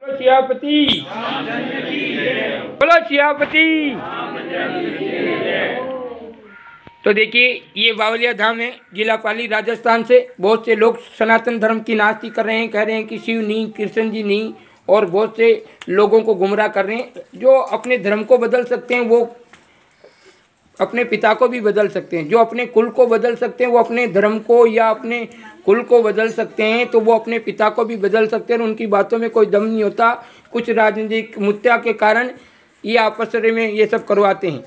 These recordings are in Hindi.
सियापति बोलो सियापति। तो देखिए ये बावलिया धाम है, जिला पाली राजस्थान से। बहुत से लोग सनातन धर्म की नास्ती कर रहे हैं, कह रहे हैं कि शिव नहीं, कृष्ण जी नहीं, और बहुत से लोगों को गुमराह कर रहे हैं। जो अपने धर्म को बदल सकते हैं वो अपने पिता को भी बदल सकते हैं, जो अपने कुल को बदल सकते हैं वो अपने धर्म को या अपने कुल को बदल सकते हैं, तो वो अपने पिता को भी बदल सकते हैं। उनकी बातों में कोई दम नहीं होता। कुछ राजनीतिक मुद्दा के कारण ये आपस में ये सब करवाते हैं।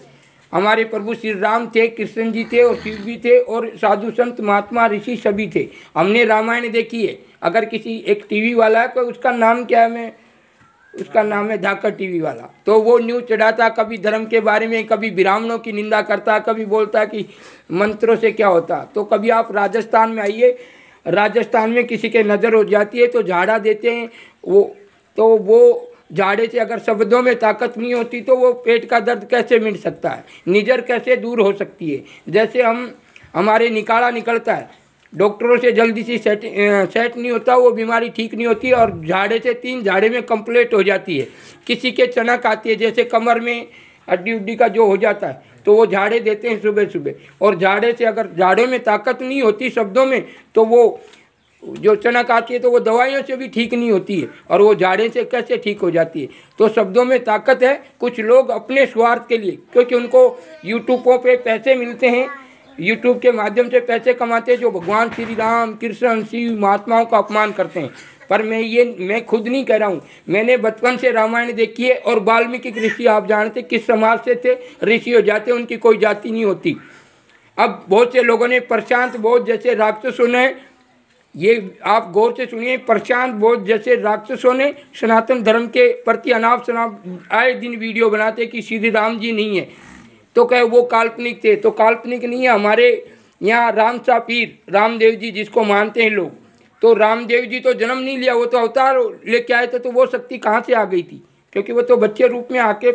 हमारे प्रभु श्री राम थे, कृष्ण जी थे और शिव भी थे, और साधु संत महात्मा ऋषि सभी थे। हमने रामायण देखी है। अगर किसी एक टीवी वाला है, तो उसका नाम क्या है, उसका नाम है धाकर टीवी वाला, तो वो न्यूज़ चढ़ाता, कभी धर्म के बारे में, कभी ब्राह्मणों की निंदा करता, कभी बोलता कि मंत्रों से क्या होता। तो कभी आप राजस्थान में आइए, राजस्थान में किसी के नज़र हो जाती है तो झाड़ा देते हैं वो झाड़े से अगर शब्दों में ताकत नहीं होती तो वो पेट का दर्द कैसे मिट सकता है, निजर कैसे दूर हो सकती है। जैसे हमारे निकाला निकलता है, डॉक्टरों से जल्दी से सेट नहीं होता, वो बीमारी ठीक नहीं होती, और झाड़े से 3 झाड़े में कंप्लीट हो जाती है। किसी के चनक आती है, जैसे कमर में हड्डी उड्डी का जो हो जाता है, तो वो झाड़े देते हैं सुबह सुबह। और झाड़े से अगर झाड़े में ताकत नहीं होती शब्दों में, तो वो जो चनक आती है तो वो दवाइयों से भी ठीक नहीं होती है, और वो झाड़े से कैसे ठीक हो जाती है। तो शब्दों में ताकत है। कुछ लोग अपने स्वार्थ के लिए, क्योंकि उनको यूट्यूबों पे पैसे मिलते हैं, यूट्यूब के माध्यम से पैसे कमाते हैं, जो भगवान श्री राम, कृष्ण, शिव, महात्माओं का अपमान करते हैं। पर मैं खुद नहीं कह रहा हूँ, मैंने बचपन से रामायण देखी है। और वाल्मीकि ऋषि आप जानते किस समाज से थे, ऋषि हो जाते, उनकी कोई जाति नहीं होती। अब बहुत से लोगों ने प्रशांत बोध जैसे राक्षसों ने, ये आप गौर से सुनिए, प्रशांत बोध जैसे राक्षसों ने सनातन धर्म के प्रति अनाप शनाप आए दिन वीडियो बनाते कि श्री राम जी नहीं है, तो कहे वो काल्पनिक थे। तो काल्पनिक नहीं है। हमारे यहाँ रामसा पीर रामदेव जी जिसको मानते हैं लोग, तो रामदेव जी तो जन्म नहीं लिया, वो तो अवतार लेके आए थे। तो वो शक्ति कहाँ से आ गई थी, क्योंकि वो तो बच्चे रूप में आके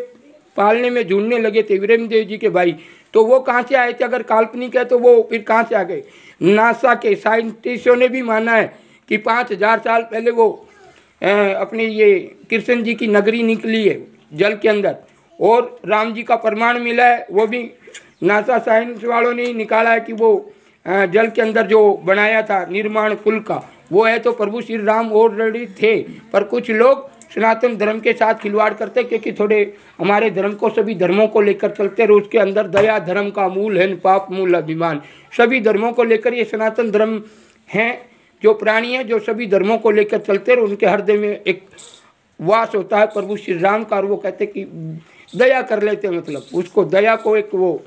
पालने में झूलने लगे थे, वीरेंद्र देव जी के भाई। तो वो कहाँ से आए थे? अगर काल्पनिक है तो वो फिर कहाँ से आ गए? नासा के साइंटिस्टों ने भी माना है कि 5000 साल पहले वो अपने ये कृष्ण जी की नगरी निकली है जल के अंदर, और राम जी का प्रमाण मिला है। वो भी नासा साइंस वालों ने ही निकाला है कि वो जल के अंदर जो बनाया था निर्माण पुल का, वो है। तो प्रभु श्री राम ऑलरेडी थे। पर कुछ लोग सनातन धर्म के साथ खिलवाड़ करते, क्योंकि थोड़े हमारे धर्म को सभी धर्मों को लेकर चलते हैं। उसके अंदर दया धर्म का मूल है, पाप मूल अभिमान। सभी धर्मों को लेकर ये सनातन धर्म हैं, जो प्राणी हैं, जो सभी धर्मों को लेकर चलते हैं। उनके हृदय में एक वास होता है प्रभु श्री राम का, और वो कहते कि दया कर लेते हैं, मतलब उसको दया को एक वो।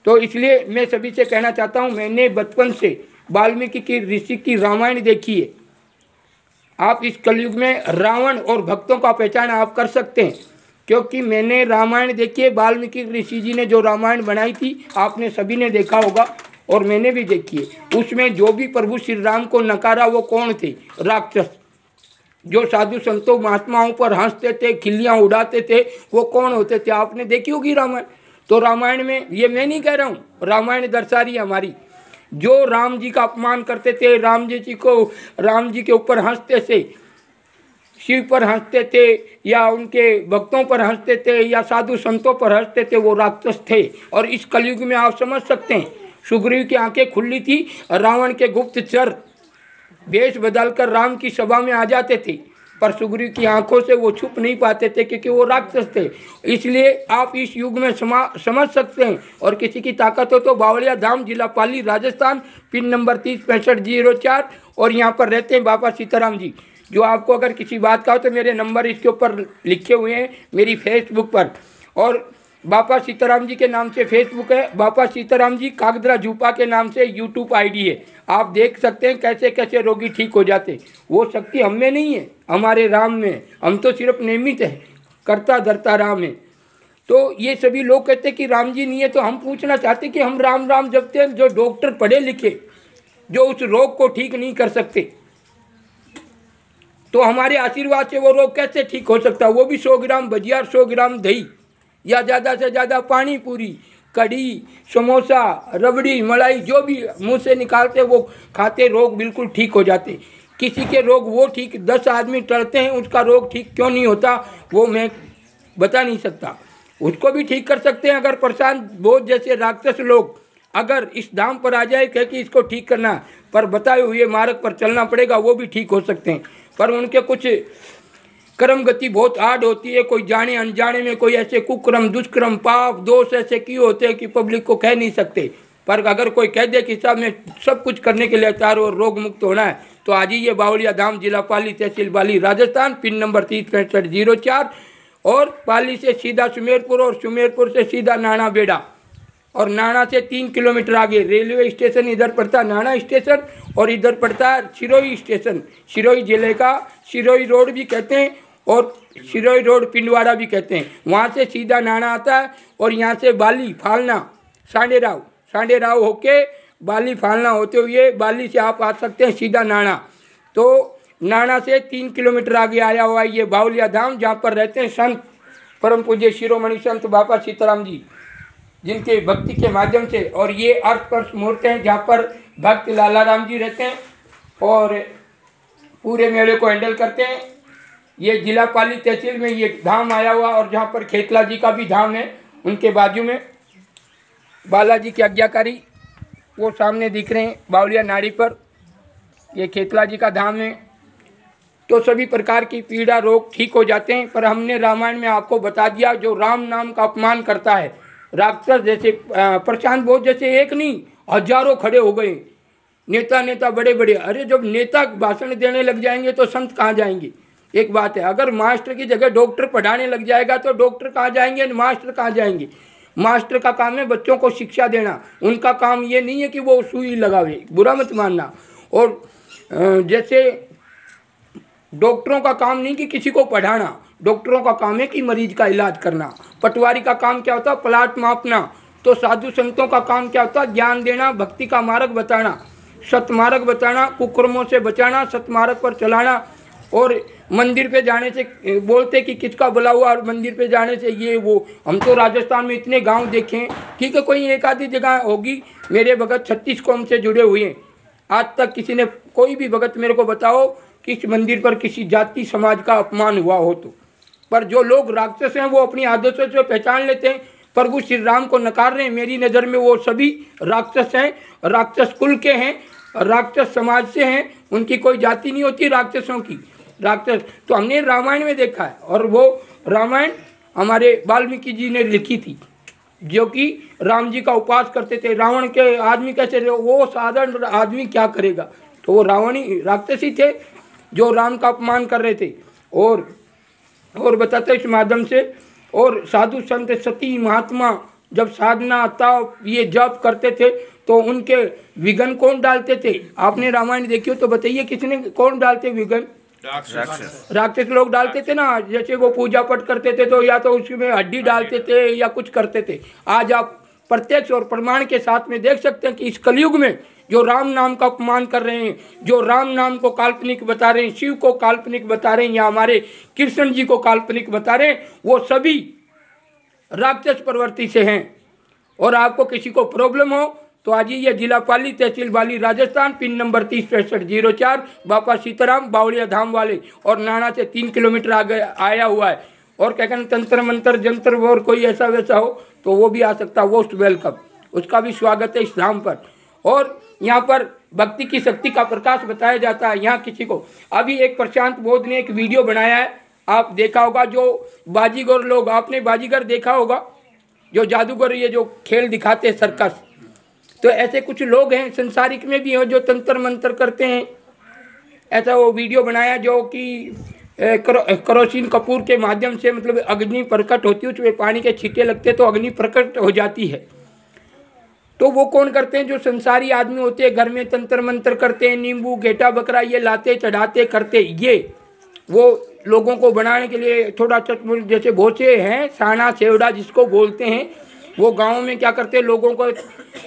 तो इसलिए मैं सभी से कहना चाहता हूँ, मैंने बचपन से वाल्मीकि की ऋषि की रामायण देखी है। आप इस कलयुग में रावण और भक्तों का पहचान आप कर सकते हैं, क्योंकि मैंने रामायण देखी है। वाल्मीकि ऋषि जी ने जो रामायण बनाई थी, आपने सभी ने देखा होगा, और मैंने भी देखी है। उसमें जो भी प्रभु श्री राम को नकारा वो कौन थे? राक्षस। जो साधु संतों महात्माओं पर हंसते थे, खिल्लियाँ उड़ाते थे, वो कौन होते थे? आपने देखी होगी रामायण। तो रामायण में, ये मैं नहीं कह रहा हूँ, रामायण दर्शा रही है हमारी। जो राम जी का अपमान करते थे, राम जी के ऊपर हंसते थे, शिव पर हंसते थे, या उनके भक्तों पर हंसते थे, या साधु संतों पर हंसते थे, वो राक्षस थे। और इस कलयुग में आप समझ सकते हैं, सुग्रीव की आंखें खुली थी, रावण के गुप्तचर वेश बदलकर राम की सभा में आ जाते थे, पर सुग्रीव की आंखों से वो छुप नहीं पाते थे, क्योंकि वो राक्षस थे। इसलिए आप इस युग में समझ सकते हैं। और किसी की ताकत हो तो बावलिया धाम, जिला पाली, राजस्थान, पिन नंबर 306504, और यहाँ पर रहते हैं बाबा सीताराम जी। जो आपको अगर किसी बात का हो तो मेरे नंबर इसके ऊपर लिखे हुए हैं मेरी फेसबुक पर, और बाबा सीताराम जी के नाम से फेसबुक है, बाबा सीताराम जी कागदरा जूपा के नाम से यूट्यूब आईडी है। आप देख सकते हैं कैसे कैसे रोगी ठीक हो जाते। वो शक्ति हम में नहीं है, हमारे राम में। हम तो सिर्फ नियमित है, करता धरता राम है। तो ये सभी लोग कहते हैं कि राम जी नहीं है, तो हम पूछना चाहते हैं कि हम राम राम जपते हैं, जो डॉक्टर पढ़े लिखे जो उस रोग को ठीक नहीं कर सकते, तो हमारे आशीर्वाद से वो रोग कैसे ठीक हो सकता है? वो भी 100 ग्राम भजिया, 100 ग्राम दही, या ज़्यादा से ज़्यादा पानी पूरी, कढ़ी, समोसा, रबड़ी, मलाई, जो भी मुंह से निकालते वो खाते, रोग बिल्कुल ठीक हो जाते। किसी के रोग वो ठीक 10 आदमी टलते हैं, उसका रोग ठीक क्यों नहीं होता वो मैं बता नहीं सकता। उसको भी ठीक कर सकते हैं अगर प्रशांत बोध जैसे राक्षस लोग अगर इस धाम पर आ जाए कह कि इसको ठीक करना, पर बताए हुए मार्ग पर चलना पड़ेगा, वो भी ठीक हो सकते हैं। पर उनके कुछ कर्म गति बहुत हार्ड होती है, कोई जाने अनजाने में कोई ऐसे कुक्रम दुष्कर्म पाप दोष ऐसे क्यों होते हैं कि पब्लिक को कह नहीं सकते। पर अगर कोई कह दे कि साहब मैं सब कुछ करने के लिए तैयार और रोग मुक्त होना है, तो आज ही ये बावलिया धाम, जिला पाली, तहसील पाली, राजस्थान, पिन नंबर 306504, और पाली से सीधा सुमेरपुर और सुमेरपुर से सीधा नाना बेड़ा, और नाना से 3 किलोमीटर आगे रेलवे स्टेशन इधर पड़ता है नाना स्टेशन, और इधर पड़ता है सिरोही स्टेशन। सिरोही जिले का सिरोही रोड भी कहते हैं और सिरोही रोड पिंडवाड़ा भी कहते हैं। वहाँ से सीधा नाना आता है और यहाँ से बाली फालना सांडे राव होके बाली फालना होते हुए बाली से आप आ सकते हैं सीधा नाना। तो नाना से 3 किलोमीटर आगे आया हुआ है ये बावलिया धाम, जहाँ पर रहते हैं संत परम पूज्य शिरोमणि संत बाबा सीताराम जी, जिनके भक्ति के माध्यम से, और ये अर्थ मूर्त हैं जहाँ पर भक्त लाला राम जी रहते हैं और पूरे मेले को हैंडल करते हैं। ये जिला पाली तहसील में ये धाम आया हुआ, और जहाँ पर खेतला जी का भी धाम है, उनके बाजू में बालाजी की आज्ञाकारी वो सामने दिख रहे हैं बावलिया नाड़ी पर, ये खेतला जी का धाम है। तो सभी प्रकार की पीड़ा रोग ठीक हो जाते हैं। पर हमने रामायण में आपको बता दिया, जो राम नाम का अपमान करता है राक्षस जैसे प्रशांत बोध जैसे एक नहीं हजारों खड़े हो गए, नेता बड़े बड़े। अरे जब नेता भाषण देने लग जाएंगे तो संत कहाँ जाएंगे। एक बात है, अगर मास्टर की जगह डॉक्टर पढ़ाने लग जाएगा तो डॉक्टर कहाँ जाएंगे, मास्टर कहाँ जाएंगे। मास्टर का काम है बच्चों को शिक्षा देना, उनका काम ये नहीं है कि वो सुई लगावे, बुरा मत मानना। और जैसे डॉक्टरों का काम नहीं कि किसी को पढ़ाना, डॉक्टरों का काम है कि मरीज का इलाज करना। पटवारी का काम क्या होता है, प्लाट मापना। तो साधु संतों का काम क्या होता है, ज्ञान देना, भक्ति का मार्ग बताना, सतमार्ग बताना, कुकर्मों से बचाना, सतमार्ग पर चलाना। और मंदिर पे जाने से बोलते कि किसका बुला हुआ, और मंदिर पे जाने से ये वो। हम तो राजस्थान में इतने गांव देखे हैं, ठीक है कोई एक आधी जगह होगी, मेरे भगत 36 कौम से जुड़े हुए हैं। आज तक किसी ने कोई भी भगत मेरे को बताओ कि इस मंदिर पर किसी जाति समाज का अपमान हुआ हो तो। पर जो लोग राक्षस हैं वो अपनी आदतों से पहचान लेते हैं, प्रभु श्री राम को नकार रहे हैं। मेरी नज़र में वो सभी राक्षस हैं, राक्षस कुल के हैं, राक्षस समाज से हैं, उनकी कोई जाति नहीं होती राक्षसों की। राक्षस तो हमने रामायण में देखा है, और वो रामायण हमारे वाल्मीकि जी ने लिखी थी, जो कि राम जी का उपवास करते थे। रावण के आदमी कैसे रहे, वो साधारण आदमी क्या करेगा, तो वो रावण ही राक्षस ही थे जो राम का अपमान कर रहे थे। और बताते इस माध्यम से। और साधु संत सती महात्मा जब साधना ताप ये जप करते थे तो उनके विघन कौन डालते थे, आपने रामायण देखी हो तो बताइए किसने, कौन डालते विघन, राक्षस लोग डालते थे ना। जैसे वो पूजा पाठ करते थे तो या तो उसमें हड्डी डालते थे या कुछ करते थे। आज आप प्रत्यक्ष और प्रमाण के साथ में देख सकते हैं कि इस कलयुग में जो राम नाम का अपमान कर रहे हैं, जो राम नाम को काल्पनिक बता रहे हैं, शिव को काल्पनिक बता रहे हैं, या हमारे कृष्ण जी को काल्पनिक बता रहे हैं, वो सभी राक्षस प्रवृत्ति से हैं। और आपको किसी को प्रॉब्लम हो तो आज ये जिला पाली, तहसील पाली, राजस्थान, पिन नंबर 306504, बाबा सीताराम बावलिया धाम वाले, और नाना से 3 किलोमीटर आगे आया हुआ है। और क्या कहना तंत्र मंत्र जंत्र और कोई ऐसा वैसा हो तो वो भी आ सकता है, मोस्ट वेलकम, उसका भी स्वागत है इस धाम पर। और यहाँ पर भक्ति की शक्ति का प्रकाश बताया जाता है। यहाँ किसी को अभी एक प्रशांत बोध ने एक वीडियो बनाया है, आप देखा होगा, जो बाजीगर लोग, आपने बाजीगर देखा होगा, जो जादूगर ये जो खेल दिखाते हैं सर्कस, तो ऐसे कुछ लोग हैं संसारिक में भी हैं जो तंत्र मंत्र करते हैं। ऐसा वो वीडियो बनाया जो कि केरोसिन कपूर के माध्यम से, मतलब अग्नि प्रकट होती है, उसमें पानी के छींटे लगते तो अग्नि प्रकट हो जाती है। तो वो कौन करते हैं, जो संसारी आदमी होते हैं, घर में तंत्र मंत्र करते हैं, नींबू घेटा बकरा ये लाते चढ़ाते करते, ये वो लोगों को बनाने के लिए थोड़ा चटमुट, जैसे भोचे हैं, साना सेवड़ा जिसको बोलते हैं, वो गाँव में क्या करते हैं, लोगों को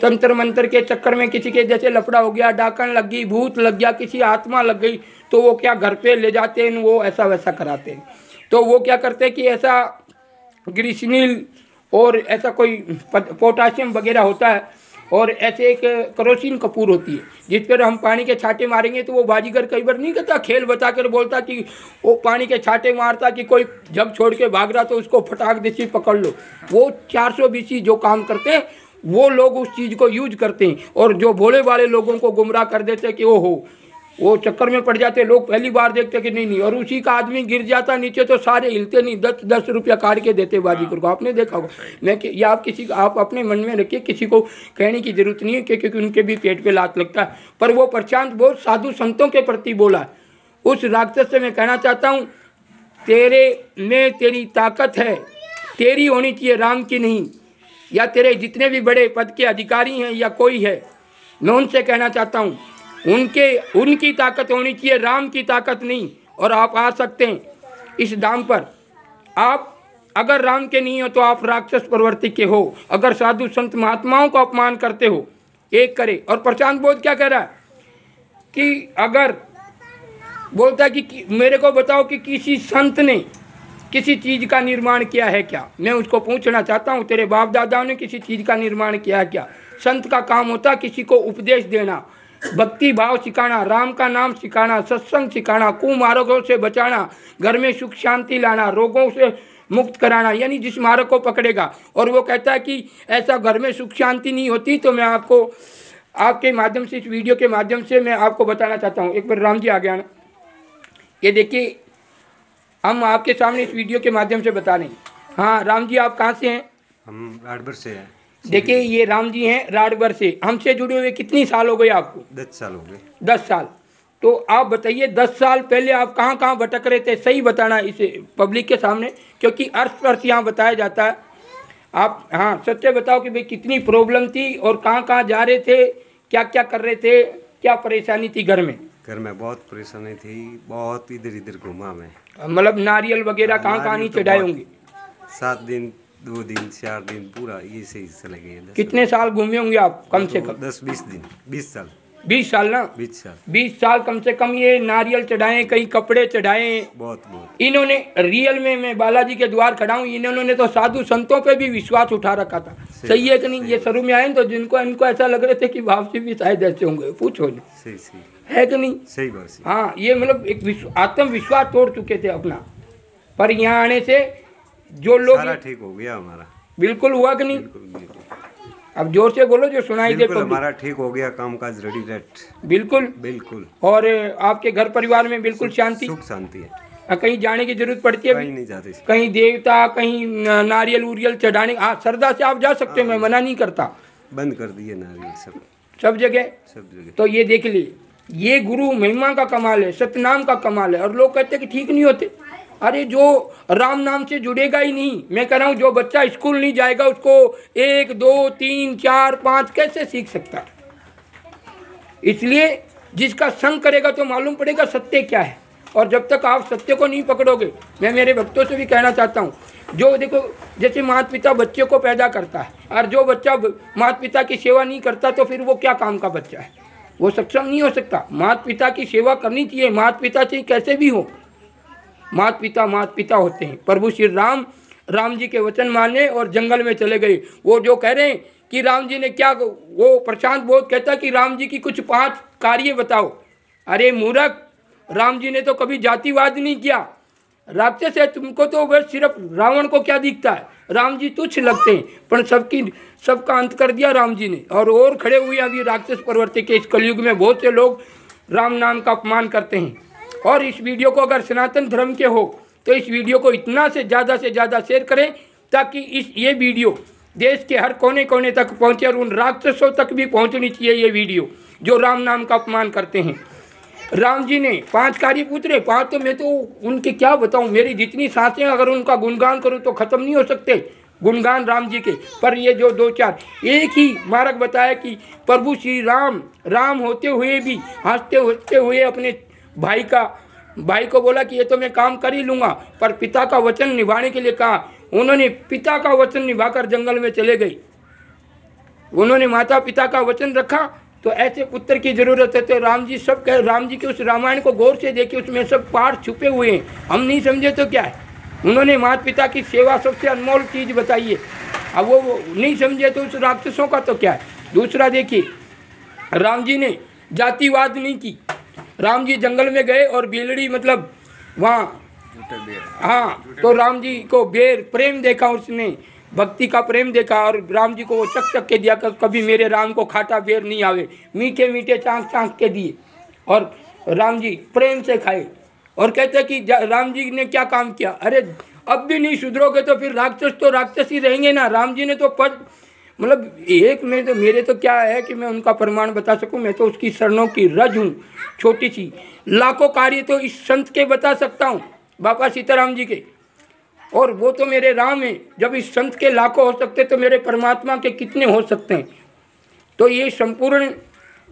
तंत्र मंत्र के चक्कर में किसी के जैसे लफड़ा हो गया, डाकन लग गई, भूत लग गया, किसी आत्मा लग गई, तो वो क्या घर पे ले जाते हैं, वो ऐसा वैसा कराते हैं। तो वो क्या करते हैं कि ऐसा ग्लिसरीन और ऐसा कोई पोटाशियम वगैरह होता है, और ऐसे एक करोसीन कपूर होती है जिस पर हम पानी के छाटे मारेंगे तो वो बाजीगर कई बार नहीं करता, खेल बता कर बोलता कि वो पानी के छाटे मारता कि कोई जब छोड़ के भाग रहा तो उसको फटाक देसी पकड़ लो। वो 420 जो काम करते हैं वो लोग उस चीज़ को यूज करते हैं और जो भोले वाले लोगों को गुमराह कर देते हैं कि ओहो, वो चक्कर में पड़ जाते। लोग पहली बार देखते कि नहीं, और उसी का आदमी गिर जाता नीचे तो सारे हिलते नहीं, 10-10 रुपया काट के देते बाजीगर को। आपने देखा होगा। मैं कि या आप अपने मन में रखिए, किसी को कहने की जरूरत नहीं है क्योंकि उनके भी पेट पे लात लगता है। पर वो प्रशांत बहुत साधु संतों के प्रति बोला। उस राक्षस से मैं कहना चाहता हूँ, तेरे में तेरी ताकत है, तेरी होनी चाहिए, राम की नहीं। या तेरे जितने भी बड़े पद के अधिकारी हैं या कोई है, मैं उनसे कहना चाहता हूँ उनकी ताकत होनी चाहिए, राम की ताकत नहीं। और आप आ सकते हैं इस दाम पर। आप अगर राम के नहीं हो तो आप राक्षस प्रवृत्ति के हो। अगर साधु संत महात्माओं का अपमान करते हो, एक करे। और प्रशांत बोध क्या कह रहा है कि अगर बोलता है कि मेरे को बताओ कि किसी संत ने किसी चीज़ का निर्माण किया है क्या। मैं उसको पूछना चाहता हूँ, तेरे बाप दादाओं ने किसी चीज़ का निर्माण किया है क्या। संत का काम होता किसी को उपदेश देना, भक्ति भाव सिखाना, राम का नाम सिखाना, सत्संग सिखाना, कुमार्गों से बचाना, घर में सुख शांति लाना, रोगों से मुक्त कराना। यानी जिस मार्ग को पकड़ेगा। और वो कहता है कि ऐसा घर में सुख शांति नहीं होती। तो मैं आपको आपके माध्यम से, इस वीडियो के माध्यम से मैं आपको बताना चाहता हूँ। एक बार राम जी आ गया ना, ये देखिए, हम आपके सामने इस वीडियो के माध्यम से बता रहे हैं। हाँ राम जी, आप कहाँ से हैं? हम राजभर से हैं। देखिए ये राम जी हैं राजभर से। हमसे जुड़े हुए कितनी साल हो गए आपको? 10 साल हो गए। 10 साल। तो आप बताइए 10 साल पहले आप कहाँ कहाँ भटक रहे थे? सही बताना इसे पब्लिक के सामने, क्योंकि अर्थ पर यहाँ बताया जाता है। आप हाँ सत्य बताओ कि भाई कितनी प्रॉब्लम थी और कहाँ कहाँ जा रहे थे, क्या क्या कर रहे थे, क्या परेशानी थी घर में? घर में बहुत परेशानी थी, बहुत इधर इधर घूमा मैं। मतलब नारियल वगैरह कहाँ कहाँ नहीं चढ़ाए होंगे? 7 दिन 2 दिन 4 दिन पूरा ये सही चले गए। कितने साल घूमे होंगे आप कम से कम? 10-20 दिन, 20 साल। 20 साल ना? 20 साल कम से कम ये नारियल चढ़ाए, कई कपड़े चढ़ाए। बहुत इन्होंने रियल में, मैं बालाजी के द्वार खड़ा हूँ, इन्होंने तो साधु संतों पे भी विश्वास उठा रखा था। सही है कि नहीं? ये शुरू में आए तो इनको ऐसा लग रहे थे कि भाव से भी शायद ऐसे होंगे, पूछो नहीं। सही है कि नहीं? सही बात। हाँ, ये मतलब एक आत्मविश्वास तोड़ चुके थे अपना। पर यहाँ आने से जो लोग सारा ठीक हो गया हमारा। बिल्कुल हुआ कि नहीं? बिल्कुल। अब जोर से बोलो जो सुनाई दे। हमारा ठीक हो गया, कामकाज रेडी रेट। बिल्कुल। और आपके घर परिवार में बिल्कुल शांति, सुख शांति है। कहीं जाने की जरूरत पड़ती है? कहीं नहीं जाते। कहीं देवता, कहीं नारियल उरियल चढ़ाने, हाँ श्रद्धा से आप जा सकते हो, मैं मना नहीं करता। बंद कर दिए नारियल सब जगह। तो ये देख लीजिए, ये गुरु महिमा का कमाल है, सतनाम का कमाल है। और लोग कहते हैं कि ठीक नहीं होते। अरे जो राम नाम से जुड़ेगा ही नहीं, मैं कह रहा हूँ जो बच्चा स्कूल नहीं जाएगा उसको 1 2 3 4 5 कैसे सीख सकता है? इसलिए जिसका संग करेगा तो मालूम पड़ेगा सत्य क्या है। और जब तक आप सत्य को नहीं पकड़ोगे, मैं मेरे भक्तों से भी कहना चाहता हूँ, जो देखो जैसे माता पिता बच्चे को पैदा करता है, और जो बच्चा माता पिता की सेवा नहीं करता तो फिर वो क्या काम का बच्चा है? वो सक्षम नहीं हो सकता। माता पिता की सेवा करनी चाहिए, माता पिता से कैसे भी हो। माता पिता होते हैं। प्रभु श्री राम जी के वचन माने और जंगल में चले गए। वो जो कह रहे हैं कि राम जी ने क्या, वो प्रशांत बोध कहता कि राम जी की कुछ 5 कार्य बताओ। अरे मूर्ख, राम जी ने तो कभी जातिवाद नहीं किया। राक्षस है तुमको तो बस सिर्फ रावण को क्या दिखता है, राम जी तुच्छ लगते हैं, पर सबका अंत कर दिया राम जी ने। और खड़े हुए अभी राक्षस प्रवृत्ति के इस कलयुग में बहुत से लोग राम नाम का अपमान करते हैं। और इस वीडियो को अगर सनातन धर्म के हो तो इस वीडियो को इतना से ज़्यादा शेयर करें ताकि ये वीडियो देश के हर कोने कोने तक पहुँचे और उन राक्षसों तक भी पहुँचनी चाहिए ये वीडियो जो राम नाम का अपमान करते हैं। राम जी ने 5 कार्य पूछ रहे, 5 तो मैं तो उनके क्या बताऊं, मेरी जितनी सांसें अगर उनका गुणगान करूं तो ख़त्म नहीं हो सकते गुणगान राम जी के। पर ये जो 2-4 एक ही मार्ग बताया कि प्रभु श्री राम होते हुए भी हंसते हुए अपने भाई को बोला कि ये तो मैं काम कर ही लूँगा, पर पिता का वचन निभाने के लिए कहा। उन्होंने पिता का वचन निभाकर जंगल में चले गए। उन्होंने माता पिता का वचन रखा, तो ऐसे पुत्र की जरूरत है। तो राम जी के उस रामायण को गौर से देखिए, उसमें सब पाठ छुपे हुए हैं, हम नहीं समझे तो क्या है। उन्होंने माता पिता की सेवा सबसे अनमोल चीज़ बताई है। अब वो नहीं समझे तो उस राक्षसों का तो क्या है। दूसरा देखिए, राम जी ने जातिवाद नहीं की। राम जी जंगल में गए और बेलड़ी मतलब वहाँ, हाँ, तो राम जी को बेर प्रेम देखा, उसने भक्ति का प्रेम देखा और राम जी को वो चक चक के दिया, कभी मेरे राम को खाटा बेर नहीं आवे, मीठे मीठे चाँक चाँक के दिए और राम जी प्रेम से खाए। और कहते कि राम जी ने क्या काम किया, अरे अब भी नहीं सुधरोगे तो फिर राक्षस तो राक्षस ही रहेंगे ना। राम जी ने तो मतलब एक में तो मेरे तो क्या है कि मैं उनका प्रमाण बता सकूं, मैं तो उसकी शरणों की रज हूँ, छोटी सी। लाखों कार्य तो इस संत के बता सकता हूँ, बाबा सीताराम जी के, और वो तो मेरे राम हैं। जब इस संत के लाखों हो सकते तो मेरे परमात्मा के कितने हो सकते हैं। तो ये संपूर्ण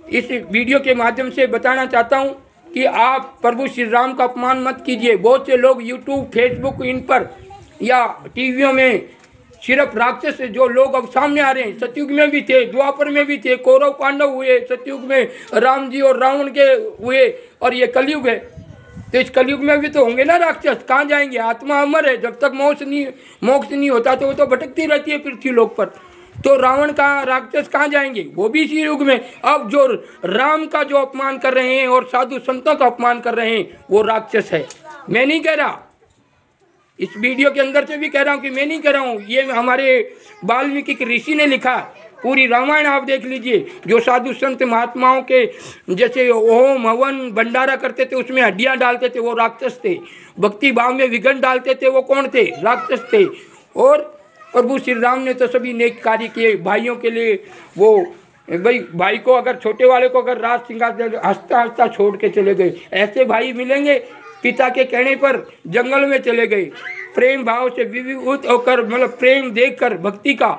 इस वीडियो के माध्यम से बताना चाहता हूँ कि आप प्रभु श्री राम का अपमान मत कीजिए। बहुत से लोग यूट्यूब, फेसबुक, इन पर या टीवियों में सिर्फ राक्षस जो लोग अब सामने आ रहे हैं, सतयुग में भी थे, द्वापर में भी थे, कौरव पांडव हुए, सतयुग में राम जी और रावण के हुए, और ये कलयुग है। तो इस कलयुग में भी तो होंगे ना राक्षस। कहाँ जाएंगे? आत्मा अमर है, जब तक मोक्ष नहीं होता तो वो तो भटकती रहती है पृथ्वी लोक पर। तो रावण का राक्षस कहाँ जाएंगे? वो भी इसी युग में। अब जो राम का जो अपमान कर रहे हैं और साधु संतों का अपमान कर रहे हैं वो राक्षस है। मैं नहीं कह रहा, इस वीडियो के अंदर से भी कह रहा हूँ कि मैं नहीं कह रहा हूँ, ये हमारे वाल्मीकि ऋषि ने लिखा। पूरी रामायण आप देख लीजिए, जो साधु संत महात्माओं के जैसे ओम हवन भंडारा करते थे, उसमें हड्डियाँ डालते थे, वो राक्षस थे। भक्ति भाव में विघ्न डालते थे, वो कौन थे? राक्षस थे। और प्रभु श्री राम ने तो सभी नेक कार्य किए भाइयों के लिए। वो भाई को अगर, छोटे वाले को अगर राज सिंगार हंसता हंसता छोड़ के चले गए। ऐसे भाई मिलेंगे, पिता के कहने पर जंगल में चले गए, प्रेम भाव से विभूत होकर, मतलब प्रेम देखकर भक्ति का,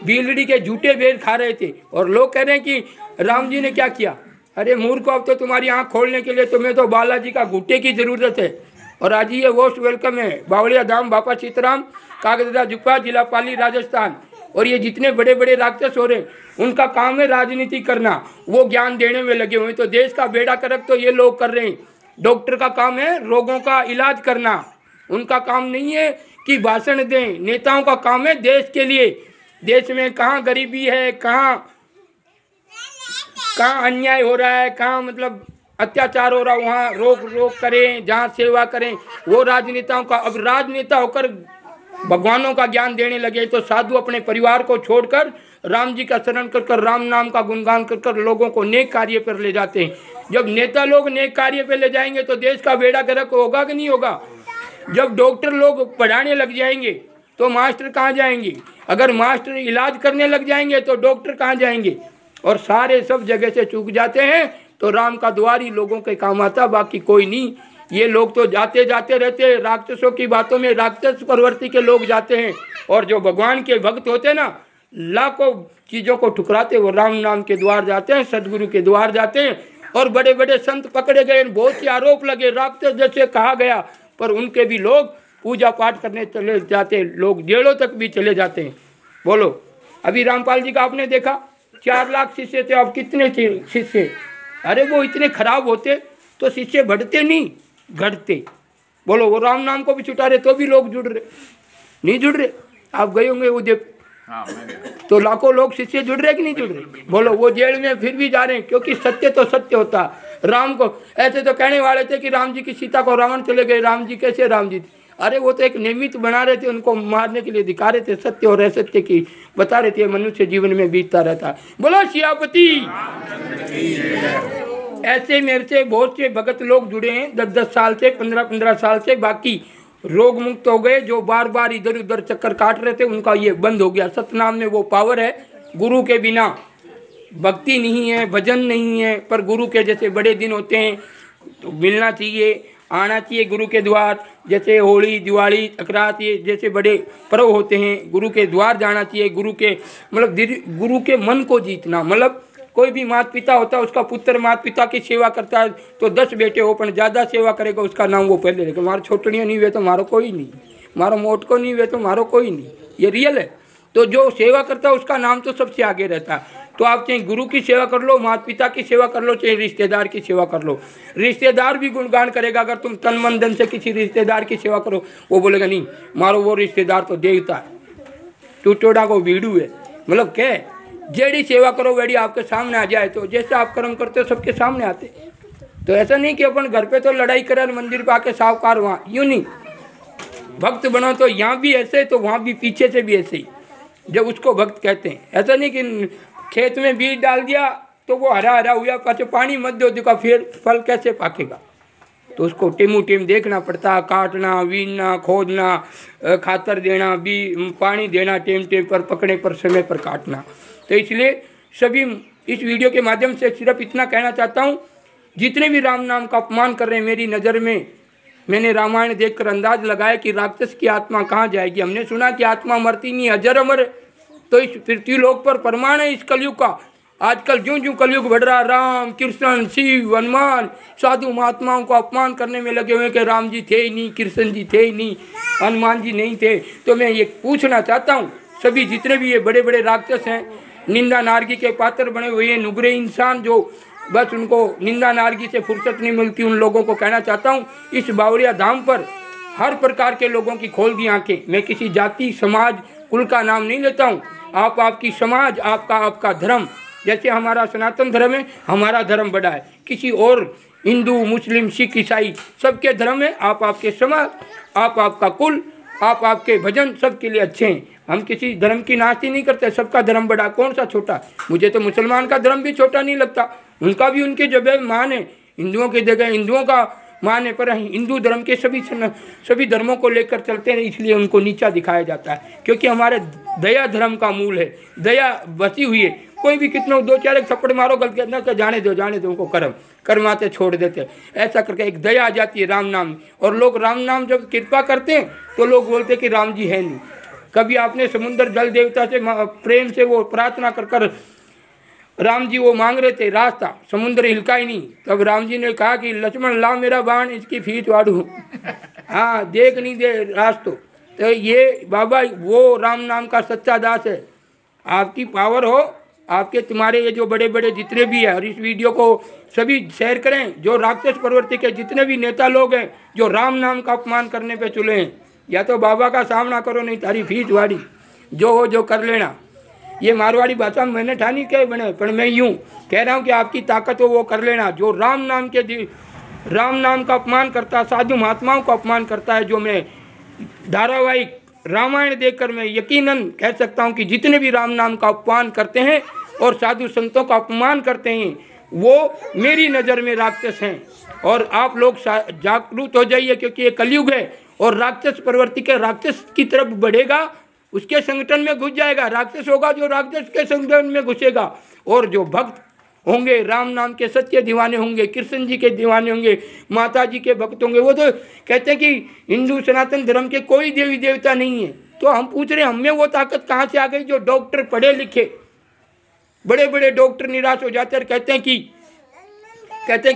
बीलड़ी के झूठे बेर खा रहे थे। और लोग कह रहे हैं कि राम जी ने क्या किया। अरे मूर्ख, अब तो तुम्हारी आँख खोलने के लिए तुम्हें तो बालाजी का घूटे की ज़रूरत है। और आज ये मोस्ट वेलकम है बावड़िया धाम, बाबा सीताराम, कागजदा जुप्पा, जिला पाली, राजस्थान। और ये जितने बड़े बड़े राक्षस हो रहे हैं, उनका काम है राजनीति करना, वो ज्ञान देने में लगे हुए। तो देश का बेड़ा करक तो ये लोग कर रहे हैं। डॉक्टर का काम है रोगों का इलाज करना, उनका काम नहीं है कि भाषण दें। नेताओं का काम है देश के लिए, देश में कहाँ गरीबी है, कहाँ अन्याय हो रहा है, कहाँ मतलब अत्याचार हो रहा है, वहाँ रोक करें, जहाँ सेवा करें, वो राजनेताओं का। अब राजनेता होकर भगवानों का ज्ञान देने लगे तो साधु अपने परिवार को छोड़कर राम जी का शरण कर राम नाम का गुणगान कर लोगों को नेक कार्य पर ले जाते हैं। जब नेता लोग नेक कार्य पर ले जाएंगे तो देश का बेड़ा गर्क होगा कि नहीं होगा? जब डॉक्टर लोग पढ़ाने लग जाएंगे तो मास्टर कहाँ जाएंगे? अगर मास्टर इलाज करने लग जाएंगे तो डॉक्टर कहाँ जाएंगे? और सारे सब जगह से चूक जाते हैं। तो राम का द्वार ही लोगों के काम आता, बाकी कोई नहीं। ये लोग तो जाते जाते रहते हैं राक्षसों की बातों में, राक्षस प्रवृत्ति के लोग जाते हैं। और जो भगवान के भक्त होते हैं ना, लाखों चीज़ों को ठुकराते, वो राम नाम के द्वार जाते हैं, सदगुरु के द्वार जाते हैं। और बड़े बड़े संत पकड़े गए, बहुत से आरोप लगे, राक्षस जैसे कहा गया, पर उनके भी लोग पूजा पाठ करने चले जाते, लोग जेलों तक भी चले जाते हैं। बोलो, अभी रामपाल जी का आपने देखा 4 लाख शिष्य थे, अब कितने थे शिष्य? अरे वो इतने खराब होते तो शिष्य बढ़ते नहीं, घटते। बोलो, वो राम नाम को भी छुटा रहे तो भी लोग जुड़ रहे, नहीं जुड़ रहे? आप गए होंगे वो देखो, तो लाखों लोग शिष्य जुड़ रहे कि नहीं जुड़ रहे? बोलो, वो जेल में फिर भी जा रहे हैं, क्योंकि सत्य तो सत्य होता। राम को ऐसे तो कहने वाले थे कि राम जी की सीता को रावण चले गए, राम जी कैसे राम जी? अरे वो तो एक निमित्त बना रहे थे, उनको मारने के लिए दिखा रहे थे, सत्य और असत्य की बता रहे थे, मनुष्य जीवन में बीतता रहता। बोलो सियापति। ऐसे मेरे से बहुत से भगत लोग जुड़े हैं 10-10 साल से, 15-15 साल से, बाकी रोग मुक्त हो गए। जो बार बार इधर उधर चक्कर काट रहे थे उनका ये बंद हो गया। सतनाम में वो पावर है, गुरु के बिना भक्ति नहीं है, भजन नहीं है। पर गुरु के जैसे बड़े दिन होते हैं तो मिलना चाहिए, आना चाहिए गुरु के द्वार। जैसे होली, दिवाली, सकरात, ये जैसे बड़े पर्व होते हैं, गुरु के द्वार जाना चाहिए। गुरु के मतलब गुरु के मन को जीतना। मतलब कोई भी माता पिता होता है, उसका पुत्र माता पिता की सेवा करता है तो 10 बेटे हो, पर ज़्यादा सेवा करेगा उसका नाम वो पहले लेगा। मारो छोटड़ियाँ नहीं हुए तो मारो कोई नहीं, मारो मोटको नहीं हुए तो मारो कोई नहीं, ये रियल है। तो जो सेवा करता है उसका नाम तो सबसे आगे रहता है। तो आप चाहे गुरु की सेवा कर लो, माता पिता की सेवा कर लो, चाहे रिश्तेदार की सेवा कर लो। रिश्तेदार भी गुणगान करेगा। अगर तुम तन मन धन से किसी रिश्तेदार की सेवा करो, वो बोलेगा नहीं मारो वो रिश्तेदार तो देवता है, टूटोड़ा को भीड़ू है। मतलब क्या है? जेड़ी सेवा करो वेड़ी आपके सामने आ जाए, तो जैसे आप कर्म करते हो सबके सामने आते। तो ऐसा नहीं कि अपन घर पे तो लड़ाई करें, मंदिर पे आके सावकार वहाँ, यूँ नहीं। भक्त बनो तो यहाँ भी ऐसे तो वहाँ भी पीछे से भी ऐसे ही, जब उसको भक्त कहते हैं। ऐसा नहीं कि खेत में बीज डाल दिया तो वो हरा हरा हुआ, पाछे पानी मत दो देखा फिर फल कैसे पाकेगा। तो उसको टीमू टीम देखना पड़ता, काटना, बीजना, खोदना, खातर देना, पानी देना टेम टेम पर, पकड़ने पर, समय पर काटना। तो इसलिए सभी इस वीडियो के माध्यम से सिर्फ इतना कहना चाहता हूँ, जितने भी राम नाम का अपमान कर रहे हैं, मेरी नज़र में मैंने रामायण देखकर अंदाज लगाया कि राक्षस की आत्मा कहाँ जाएगी। हमने सुना कि आत्मा मरती नहीं, अजर अमर। तो इस पृथ्वीलोक पर प्रमाण है इस कलयुग का। आजकल ज्यों ज्यों कलयुग बढ़ रहा, राम, कृष्ण, शिव, हनुमान, साधु महात्माओं को अपमान करने में लगे हुए कि राम जी थे ही नहीं, कृष्ण जी थे ही नहीं, हनुमान जी नहीं थे। तो मैं ये पूछना चाहता हूँ, सभी जितने भी ये बड़े बड़े राक्षस हैं, निंदा नारगी के पात्र बने हुए हैं, नुगरे इंसान जो बस उनको निंदा नारगी से फुर्सत नहीं मिलती, उन लोगों को कहना चाहता हूँ, इस बावड़िया धाम पर हर प्रकार के लोगों की खोल दी आंखें। मैं किसी जाति, समाज, कुल का नाम नहीं लेता हूँ। आप आपकी समाज, आपका धर्म, जैसे हमारा सनातन धर्म है, हमारा धर्म बड़ा है। किसी और हिंदू, मुस्लिम, सिख, ईसाई सबके धर्म है, आप आपके समाज, आपका कुल, आपके भजन सबके लिए अच्छे हैं। हम किसी धर्म की नास्ती नहीं करते, सबका धर्म बड़ा, कौन सा छोटा। मुझे तो मुसलमान का धर्म भी छोटा नहीं लगता, उनका भी उनकी जगह मान है, हिंदुओं की जगह हिंदुओं का मान है, पर हिंदू धर्म के सभी धर्मों को लेकर चलते हैं, इसलिए उनको नीचा दिखाया जाता है। क्योंकि हमारे दया धर्म का मूल है, दया बसी हुई है। कोई भी कितना दो चार एक थप्पड़ मारो गलती करना तो जाने दो उनको कर्माते छोड़ देते, ऐसा करके एक दया आ जाती है राम नाम। और लोग राम नाम जब कृपा करते हैं तो लोग बोलते हैं कि राम जी है नहीं। कभी आपने समुद्र जल देवता से प्रेम से वो प्रार्थना कर राम जी वो मांग रहे थे रास्ता, समुद्र हिलका ही नहीं, तब राम जी ने कहा कि लक्ष्मण ला मेरा बाण इसकी फीट वाड़ू हाँ देख नहीं दे रास्तों। तो ये बाबा वो राम नाम का सच्चा दास है। आपकी पावर हो, आपके तुम्हारे ये जो बड़े बड़े जितने भी हैं, और इस वीडियो को सभी शेयर करें, जो राक्षस प्रवृत्ति के जितने भी नेता लोग हैं जो राम नाम का अपमान करने पे चले हैं, या तो बाबा का सामना करो, नहीं तारी फीस वाड़ी जो हो जो कर लेना। ये मारवाड़ी भाषा में मैंने ठानी क्या बने, पर मैं यूँ कह रहा हूँ कि आपकी ताकत हो वो कर लेना। जो राम नाम का अपमान करता, साधु महात्माओं का अपमान करता है, जो मैं धारावाहिक रामायण देखकर मैं यकीनन कह सकता हूँ कि जितने भी राम नाम का अपमान करते हैं और साधु संतों का अपमान करते हैं, वो मेरी नज़र में राक्षस हैं। और आप लोग जागरूक हो जाइए, क्योंकि ये कलयुग है और राक्षस प्रवृत्ति के राक्षस की तरफ बढ़ेगा, उसके संगठन में घुस जाएगा। राक्षस होगा जो राक्षस के संगठन में घुसेगा, और जो भक्त होंगे, राम नाम के सच्चे दीवाने होंगे, कृष्ण जी के दीवाने होंगे, माता जी के भक्त होंगे। वो तो कहते हैं कि हिंदू सनातन धर्म के कोई देवी देवता नहीं है। तो हम पूछ रहे हैं, हमें वो ताकत कहाँ से आ गई? जो डॉक्टर पढ़े लिखे, बड़े बड़े डॉक्टर निराश हो जाते हैं, कहते हैं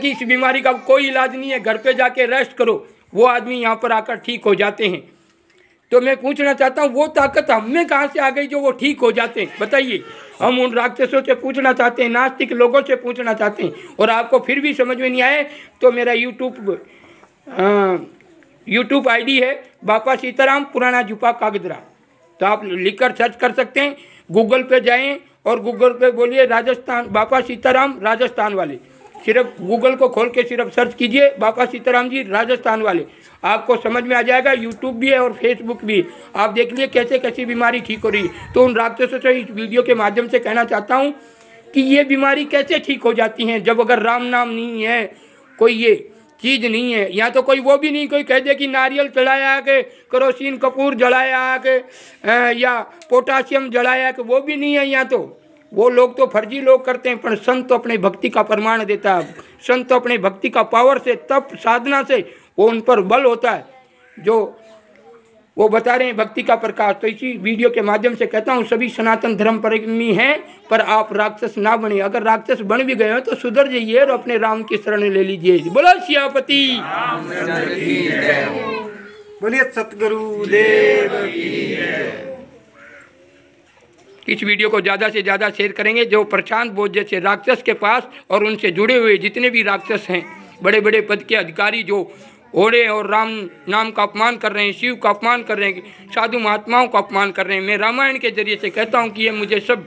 कि इस बीमारी का कोई इलाज नहीं है, घर पे जाके रेस्ट करो, वो आदमी यहाँ पर आकर ठीक हो जाते हैं। तो मैं पूछना चाहता हूँ, वो ताकत हमें कहाँ से आ गई जो वो ठीक हो जाते हैं? बताइए। हम उन राक्षसों से पूछना चाहते हैं, नास्तिक लोगों से पूछना चाहते हैं। और आपको फिर भी समझ में नहीं आए तो मेरा यूट्यूब आईडी है बापा सीताराम पुराना जुपा कागदरा, तो आप लिखकर सर्च कर सकते हैं। गूगल पे जाएं और गूगल पे बोलिए राजस्थान बापा सीताराम राजस्थान वाले, सिर्फ गूगल को खोल के सिर्फ सर्च कीजिए बापा सीताराम जी राजस्थान वाले, आपको समझ में आ जाएगा। यूट्यूब भी है और फेसबुक भी, आप देख लिए कैसे कैसी बीमारी ठीक हो रही है। तो उन राक्षसों से इस वीडियो के माध्यम से कहना चाहता हूँ कि ये बीमारी कैसे ठीक हो जाती हैं, जब अगर राम नाम नहीं है, कोई ये चीज़ नहीं है। या तो कोई वो भी नहीं, कोई कह दे कि नारियल चढ़ाया के, केरोसिन कपूर जलाया के, या पोटासियम जलाया के, वो भी नहीं है। या तो वो लोग तो फर्जी लोग करते हैं, पर संत तो अपने भक्ति का प्रमाण देता है। संत तो अपने भक्ति का पावर से, तप साधना से वो उन पर बल होता है, जो वो बता रहे हैं भक्ति का प्रकाश। तो इसी वीडियो के माध्यम से कहता हूँ, सभी सनातन धर्म प्रेमी हैं, पर आप राक्षस ना बने। अगर राक्षस बन भी गए हो तो सुधर जाइए और अपने राम की शरण ले लीजिए। बोलो सियापति, बोलिए सतगुरु देव की जय। इस वीडियो को ज़्यादा से ज़्यादा शेयर करेंगे। जो प्रशांत बोस जैसे राक्षस के पास और उनसे जुड़े हुए जितने भी राक्षस हैं, बड़े बड़े पद के अधिकारी जो ओढ़े और राम नाम का अपमान कर रहे हैं, शिव का अपमान कर रहे हैं, साधु महात्माओं का अपमान कर रहे हैं, मैं रामायण के जरिए से कहता हूँ कि ये मुझे सब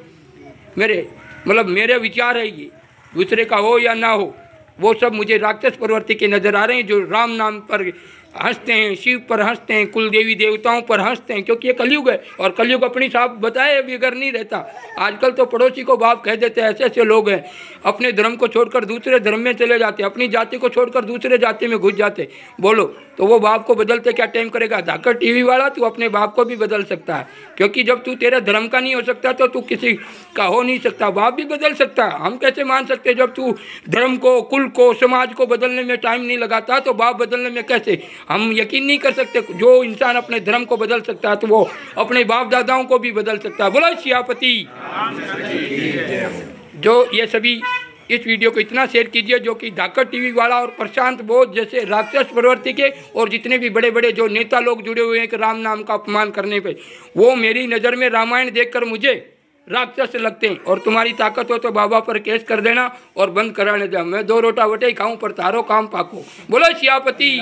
मेरे विचार है ये, दूसरे का हो या ना हो, वो सब मुझे राक्षस प्रवृत्ति के नज़र आ रहे हैं, जो राम नाम पर हंसते हैं, शिव पर हंसते हैं, कुल देवी देवताओं पर हंसते हैं, क्योंकि ये कलयुग है और कलयुग अपनी साफ बताए बिगड़ नहीं रहता। आजकल तो पड़ोसी को बाप कह देते हैं, ऐसे ऐसे लोग हैं, अपने धर्म को छोड़कर दूसरे धर्म में चले जाते, अपनी जाति को छोड़कर दूसरे जाति में घुस जाते। बोलो तो वो बाप को बदलते क्या टाइम करेगा? धाकड़ टीवी वाला, तू अपने बाप को भी बदल सकता है, क्योंकि जब तू तेरे धर्म का नहीं हो सकता तो तू किसी का हो नहीं सकता। बाप भी बदल सकता है, हम कैसे मान सकते? जब तू धर्म को, कुल को, समाज को बदलने में टाइम नहीं लगाता तो बाप बदलने में कैसे? हम यकीन नहीं कर सकते। जो इंसान अपने धर्म को बदल सकता है तो वो अपने बाप दादाओं को भी बदल सकता है। बोलो सियापति। जो ये सभी इस वीडियो को इतना शेयर कीजिए जो कि धाकड़ टीवी वाला और प्रशांत बोस जैसे राक्षस प्रवृत्ति के और जितने भी बड़े बड़े जो नेता लोग जुड़े हुए हैं कि राम नाम का अपमान करने पे, वो मेरी नज़र में रामायण देखकर मुझे राक्षस लगते हैं। और तुम्हारी ताकत हो तो बाबा पर केस कर देना और बंद कराने दे। मैं 2 रोटा वटे खाऊं पर तारो काम पाको। बोलो सियापति।